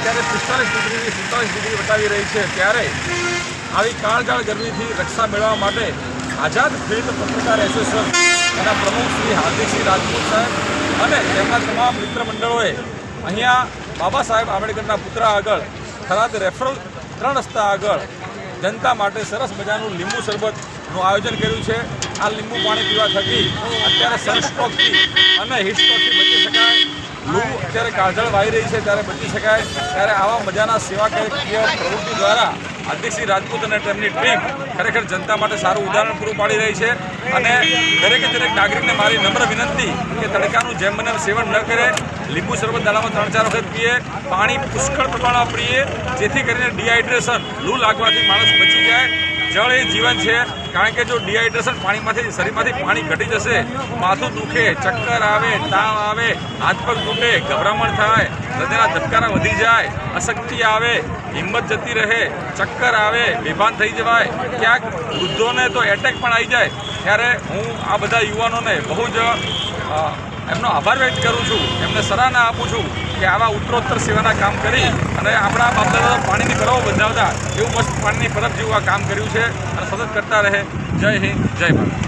અત્યારે 45 ડિગ્રીથી 47 ડિગ્રી બતાવી રહી છે, ત્યારે આવી કાળઝાળ ગરમીથી રક્ષા મેળવવા માટે આઝાદ ફિલ્ડ પત્રકાર એસોસિએશન એના પ્રમુખ શ્રી હાર્દિકસિંહ રાજપૂત સાહેબ અને તેમના તમામ મિત્ર મંડળોએ અહીંયા બાબા સાહેબ આંબેડકરના પુતળા આગળ થરાદ રેફરલ 3 રસ્તા આગળ જનતા માટે સરસ મજાનું લીંબુ શરબતનું આયોજન કર્યું છે। આ લીંબુ પાણી પીવા થકી અત્યારે સનસ્ટ્રોકથી અને હીટસ્ટ્રોકથી બચી શકાય, લૂ અત્યારે કાળઝાળ વાઈ રહી છે ત્યારે બચી શકાય, ત્યારે આવા મજાના સેવાકીય પ્રવૃત્તિ દ્વારા હાર્દિકસિંહ રાજપૂત અને તેમની ટીમ ખરેખર જનતા માટે સારું ઉદાહરણ પૂરું પાડી રહી છે। અને દરેકે દરેક નાગરિકને મારી નમ્ર વિનંતી કે તડકાનું જેમ બને સેવન ન કરે, લીંબુ શરબત દાડામાં 3-4 વખત પીએ, પાણી પુષ્કળ પ્રમાણમાં પીએ, જેથી કરીને ડિહાઇડ્રેશન લૂ લાગવાથી માણસ બચી જાય। જળ એ જીવન છે, કારણ કે જો ડિહાઇડ્રેશન પાણીમાંથી શરીરમાંથી પાણી ઘટી જશે, માથું દુખે, ચક્કર આવે, તાવ આવે, હાથ પગ તૂટે, ગભરામણ થાય, હૃદયના ધબકારા વધી જાય, અશક્તિ આવે, હિંમત જતી રહે, ચક્કર આવે, બેભાન થઈ જવાય, ક્યાંક વૃદ્ધોને તો એટેક પણ આવી જાય, ત્યારે હું આ બધા યુવાનોને બહુ જ એમનો આભાર વ્યક્ત કરું છું, એમને સરાહના આપું છું કે આવા ઉત્તરોત્તર સેવાના કામ કરી અને આપણા બાપદાદાઓ પાણીની પરબ બજાવતા એવું મસ્ત પાણીની પરબ જેવું આ કામ કર્યું છે અને સતત કરતા રહે। જય હિન્દ, જય ભારત।